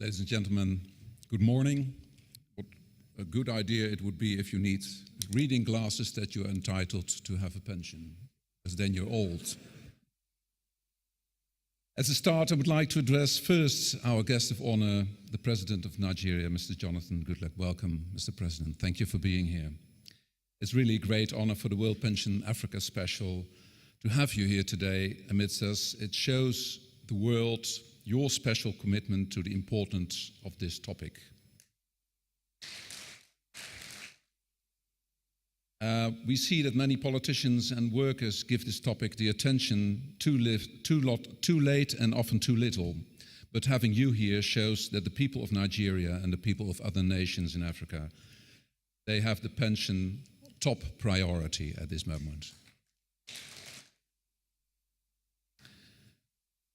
Ladies and gentlemen, good morning. What a good idea it would be if you need reading glasses that you are entitled to have a pension, because then you're old. As a start, I would like to address first our guest of honor, the President of Nigeria, Mr. Jonathan Goodluck. Welcome, Mr. President. Thank you for being here. It's really a great honor for the World Pension Africa Special to have you here today amidst us. It shows the world your special commitment to the importance of this topic. We see that many politicians and workers give this topic the attention too late and often too little. But having you here shows that the people of Nigeria and the people of other nations in Africa, they have the pension top priority at this moment.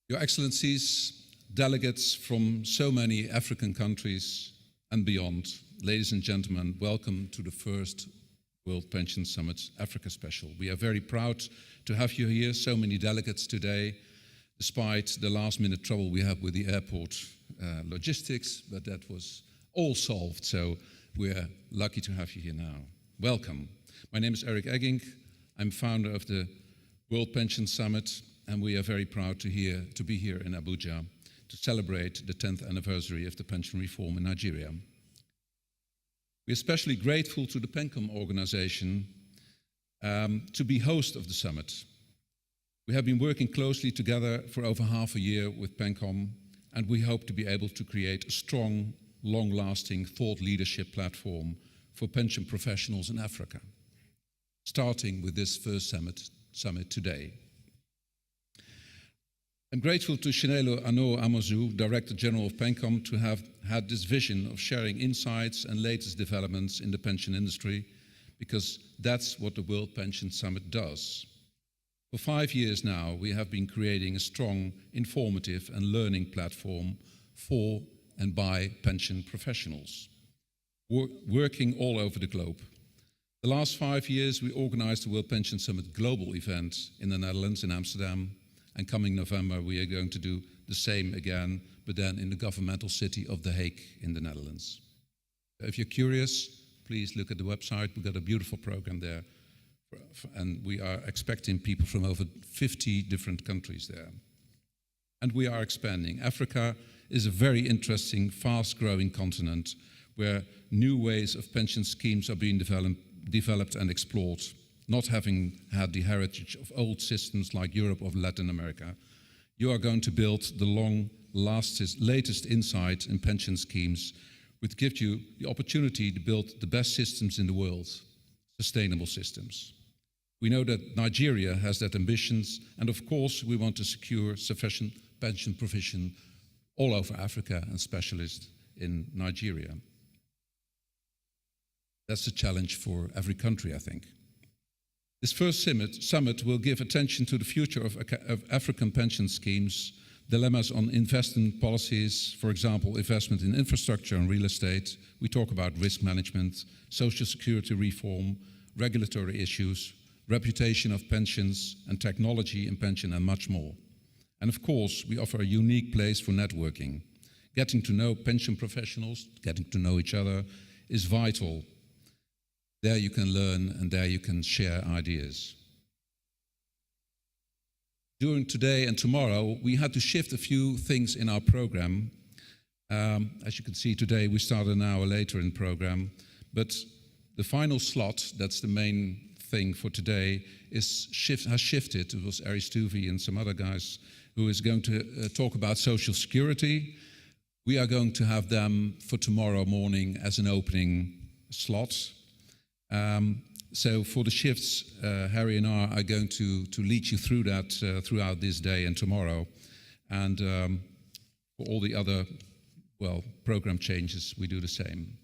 Your Excellencies, delegates from so many African countries and beyond, ladies and gentlemen, welcome to the first World Pension Summit Africa Special. We are very proud to have you here, so many delegates today, despite the last-minute trouble we had with the airport logistics, but that was all solved, so we're lucky to have you here now. Welcome. My name is Eric Egging. I'm founder of the World Pension Summit, and we are very proud to be here in Abuja to celebrate the 10th anniversary of the pension reform in Nigeria. We're especially grateful to the PenCom organization to be host of the summit. We have been working closely together for over half a year with PenCom, and we hope to be able to create a strong, long-lasting thought leadership platform for pension professionals in Africa, starting with this first summit today. I'm grateful to Chinelo Ano Amozu, Director General of PenCom, to have had this vision of sharing insights and latest developments in the pension industry, because that's what the World Pension Summit does. For 5 years now, we have been creating a strong, informative and learning platform for and by pension professionals, working all over the globe. The last 5 years, we organized the World Pension Summit global event in the Netherlands, in Amsterdam. And coming November, we are going to do the same again, but then in the governmental city of The Hague in the Netherlands. If you're curious, please look at the website. We've got a beautiful program there. And we are expecting people from over 50 different countries there. And we are expanding. Africa is a very interesting, fast-growing continent where new ways of pension schemes are being developed and explored. Not having had the heritage of old systems like Europe or Latin America, you are going to build the latest insight in pension schemes, which gives you the opportunity to build the best systems in the world, sustainable systems. We know that Nigeria has that ambitions, and of course we want to secure sufficient pension provision all over Africa and specialists in Nigeria. That's a challenge for every country, I think. This first summit will give attention to the future of African pension schemes, dilemmas on investment policies, for example, investment in infrastructure and real estate. We talk about risk management, social security reform, regulatory issues, reputation of pensions and technology in pension, and much more. And of course, we offer a unique place for networking. Getting to know pension professionals, getting to know each other is vital. There you can learn and there you can share ideas. During today and tomorrow, we had to shift a few things in our program. As you can see today, we started an hour later in the program, but the final slot, that's the main thing for today, has shifted. It was Ari Stuvi and some other guys who is going to talk about Social Security. We are going to have them for tomorrow morning as an opening slot. So for the shifts, Harry and I are going to lead you through that throughout this day and tomorrow. And for all the other, program changes, we do the same.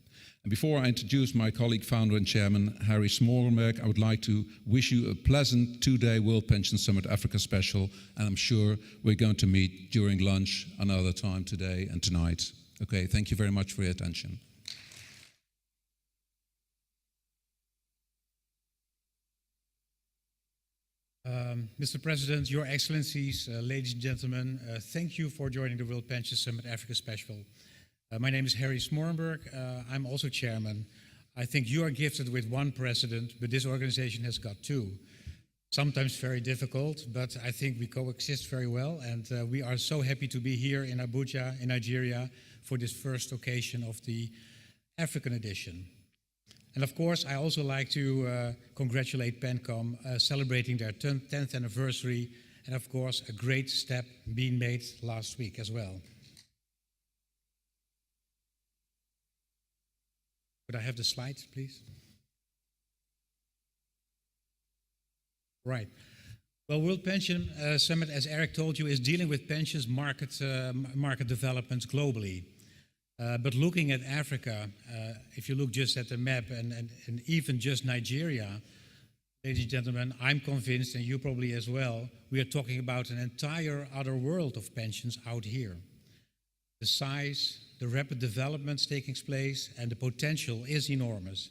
And before I introduce my colleague, founder and chairman, Harry Smorenberg, I would like to wish you a pleasant 2-day World Pension Summit Africa special. And I'm sure we're going to meet during lunch another time today and tonight. Okay, thank you very much for your attention. Mr. President, Your Excellencies, ladies and gentlemen, thank you for joining the World Pension Summit Africa Special. My name is Harry Smorenberg. I'm also chairman. I think you are gifted with one president, but this organization has got two. Sometimes very difficult, but I think we coexist very well, and we are so happy to be here in Abuja, in Nigeria, for this first occasion of the African edition. And of course, I also like to congratulate PenCom celebrating their 10th anniversary, and of course, a great step being made last week as well. Could I have the slides, please? Right. Well, World Pension Summit, as Eric told you, is dealing with pensions market developments globally. But looking at Africa, if you look just at the map and even just Nigeria, ladies and gentlemen, I'm convinced, and you probably as well, we are talking about an entire other world of pensions out here. The size, the rapid developments taking place, and the potential is enormous.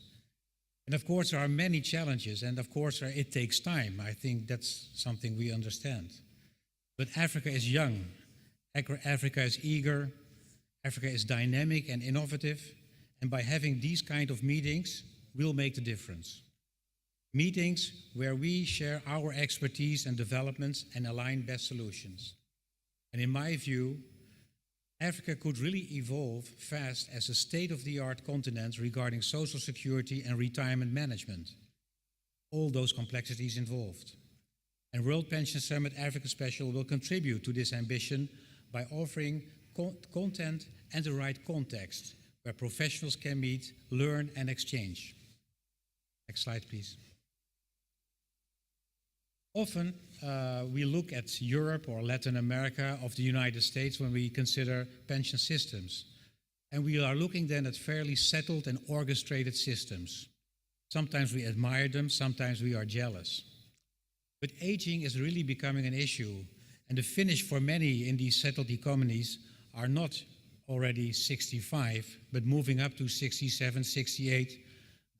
And of course, there are many challenges, and of course, it takes time. I think that's something we understand. But Africa is young. Africa is eager. Africa is dynamic and innovative. And by having these kind of meetings, we'll make the difference. Meetings where we share our expertise and developments and align best solutions. And in my view, Africa could really evolve fast as a state-of-the-art continent regarding social security and retirement management. All those complexities involved. And World Pension Summit Africa Special will contribute to this ambition by offering content and the right context where professionals can meet, learn, and exchange. Next slide, please. Often, we look at Europe or Latin America of the United States when we consider pension systems. And we are looking then at fairly settled and orchestrated systems. Sometimes we admire them, sometimes we are jealous. But aging is really becoming an issue, and the finish for many in these settled economies are not already 65, but moving up to 67, 68,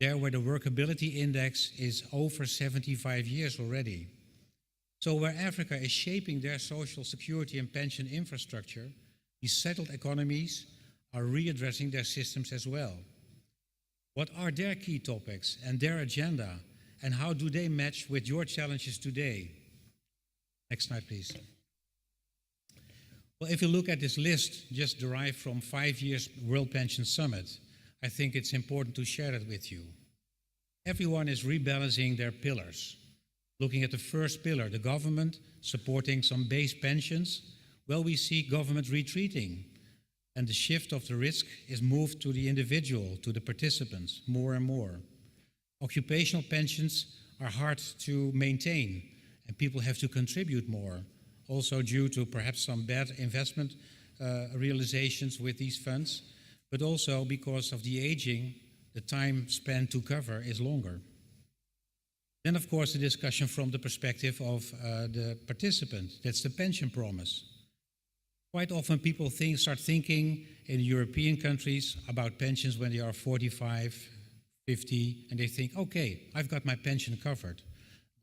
there where the workability index is over 75 years already. So where Africa is shaping their social security and pension infrastructure, these settled economies are readdressing their systems as well. What are their key topics and their agenda, and how do they match with your challenges today? Next slide, please. Well, if you look at this list just derived from 5 years World Pension Summit, I think it's important to share it with you. Everyone is rebalancing their pillars. Looking at the first pillar, the government supporting some base pensions, well, we see government retreating, and the shift of the risk is moved to the individual, to the participants, more and more. Occupational pensions are hard to maintain, and people have to contribute more, also due to perhaps some bad investment realizations with these funds, but also because of the aging, the time spent to cover is longer. Then, of course, the discussion from the perspective of the participant. That's the pension promise. Quite often people start thinking in European countries about pensions when they are 45, 50, and they think, okay, I've got my pension covered.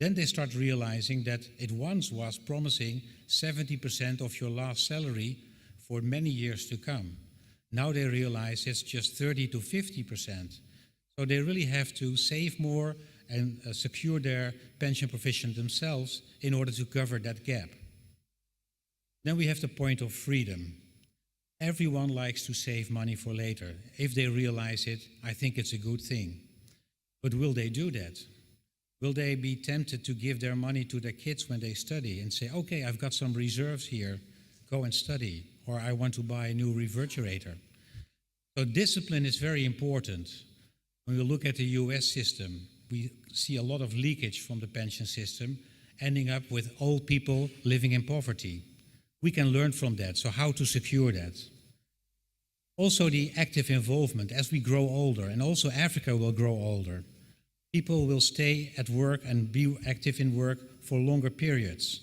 Then they start realizing that it once was promising 70% of your last salary for many years to come. Now they realize it's just 30 to 50%. So they really have to save more and secure their pension provision themselves in order to cover that gap. Then we have the point of freedom. Everyone likes to save money for later. If they realize it, I think it's a good thing. But will they do that? Will they be tempted to give their money to their kids when they study and say, okay, I've got some reserves here, go and study, or I want to buy a new refrigerator? So discipline is very important. When we look at the US system, we see a lot of leakage from the pension system, ending up with old people living in poverty. We can learn from that, so how to secure that. Also the active involvement as we grow older, and also Africa will grow older. People will stay at work and be active in work for longer periods.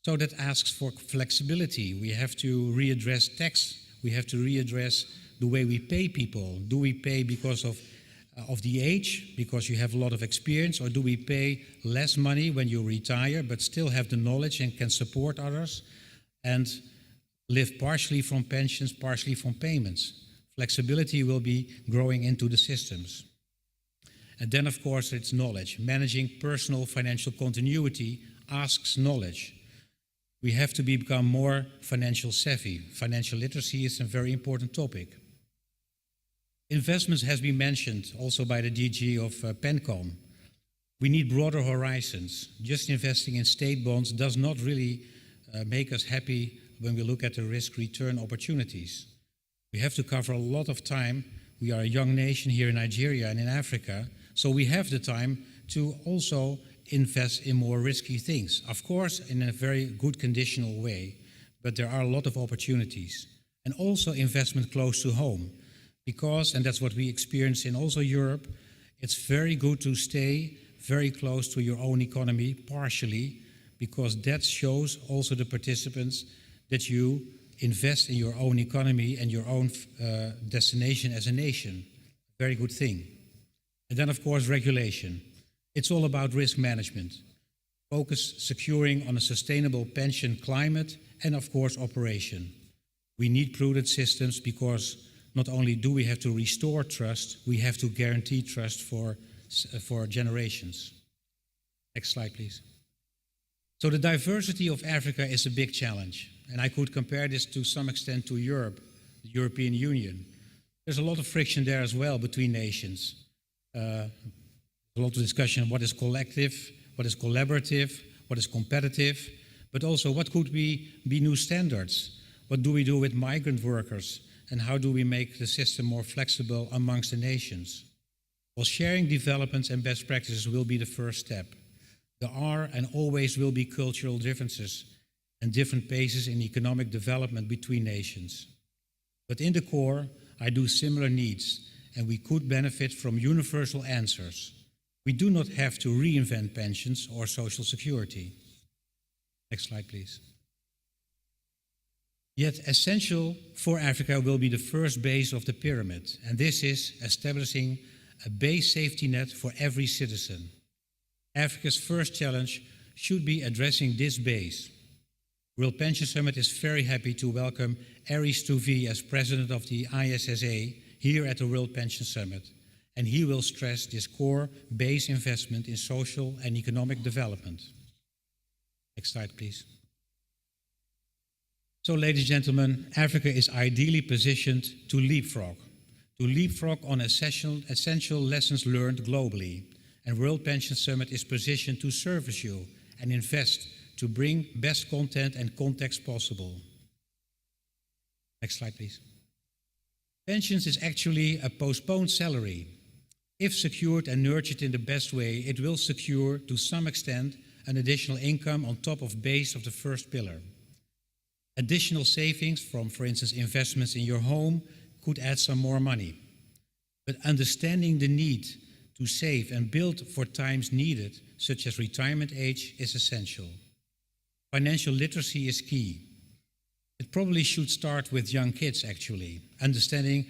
So that asks for flexibility. We have to readdress tax. We have to readdress the way we pay people. Do we pay because of of the age because you have a lot of experience, or do we pay less money when you retire but still have the knowledge and can support others and live partially from pensions, partially from payments? Flexibility will be growing into the systems. And then, of course, it's knowledge. Managing personal financial continuity asks knowledge. We have to become more financial savvy. Financial literacy is a very important topic. Investments has been mentioned also by the DG of PenCom. We need broader horizons. Just investing in state bonds does not really make us happy when we look at the risk-return opportunities. We have to cover a lot of time. We are a young nation here in Nigeria and in Africa, so we have the time to also invest in more risky things. Of course, in a very good conditional way, but there are a lot of opportunities. And also investment close to home, because, and that's what we experience in also Europe, it's very good to stay very close to your own economy, partially, because that shows also the participants that you invest in your own economy and your own destination as a nation. Very good thing. And then, of course, regulation. It's all about risk management. Focus securing on a sustainable pension climate and, of course, operation. We need prudent systems because not only do we have to restore trust, we have to guarantee trust for generations. Next slide, please. So the diversity of Africa is a big challenge. And I could compare this to some extent to Europe, the European Union. There's a lot of friction there as well between nations. A lot of discussion on what is collective, what is collaborative, what is competitive, but also what could be new standards? What do we do with migrant workers? And how do we make the system more flexible amongst the nations? Well, sharing developments and best practices will be the first step. There are and always will be cultural differences and different paces in economic development between nations. But in the core, I do similar needs, and we could benefit from universal answers. We do not have to reinvent pensions or social security. Next slide, please. Yet essential for Africa will be the first base of the pyramid, and this is establishing a base safety net for every citizen. Africa's first challenge should be addressing this base. World Pension Summit is very happy to welcome Aries Touvi as president of the ISSA here at the World Pension Summit, and he will stress this core base investment in social and economic development. Next slide, please. So, ladies and gentlemen, Africa is ideally positioned to leapfrog on essential lessons learned globally, and World Pension Summit is positioned to service you and invest to bring best content and context possible. Next slide, please. Pensions is actually a postponed salary. If secured and nurtured in the best way, it will secure, to some extent, an additional income on top of base of the first pillar. Additional savings from, for instance, investments in your home could add some more money. But understanding the need to save and build for times needed, such as retirement age, is essential. Financial literacy is key. It probably should start with young kids, actually, understanding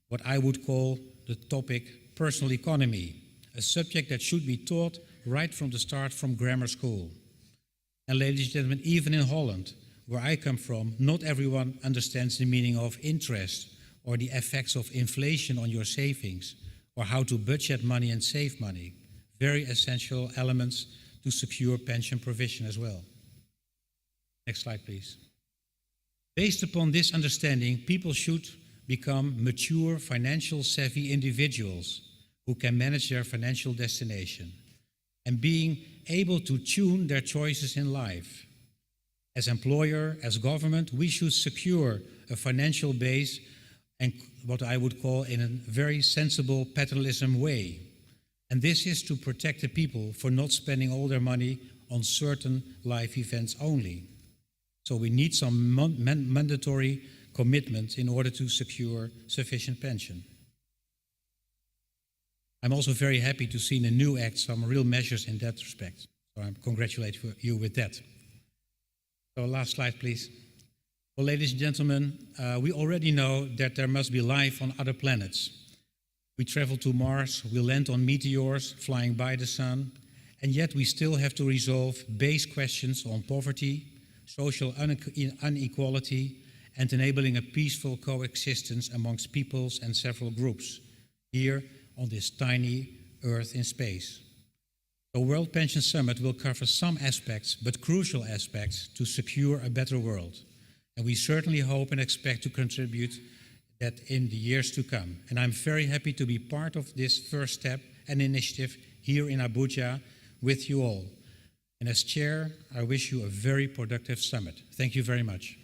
what I would call the topic personal economy, a subject that should be taught right from the start from grammar school. And ladies and gentlemen, even in Holland, where I come from, not everyone understands the meaning of interest or the effects of inflation on your savings or how to budget money and save money. Very essential elements to secure pension provision as well. Next slide, please. Based upon this understanding, people should become mature, financial savvy individuals who can manage their financial destination and being able to tune their choices in life. As employer, as government, we should secure a financial base and what I would call in a very sensible paternalism way. And this is to protect the people for not spending all their money on certain life events only. So we need some mandatory commitment in order to secure sufficient pension. I'm also very happy to see in the new Act some real measures in that respect. So I congratulate you with that. So last slide, please. Well, ladies and gentlemen, we already know that there must be life on other planets. We travel to Mars, we land on meteors flying by the sun, and yet we still have to resolve base questions on poverty, social inequality, and enabling a peaceful coexistence amongst peoples and several groups here on this tiny Earth in space. The World Pension Summit will cover some aspects, but crucial aspects, to secure a better world. And we certainly hope and expect to contribute that in the years to come. And I'm very happy to be part of this first step and initiative here in Abuja with you all. And as chair, I wish you a very productive summit. Thank you very much.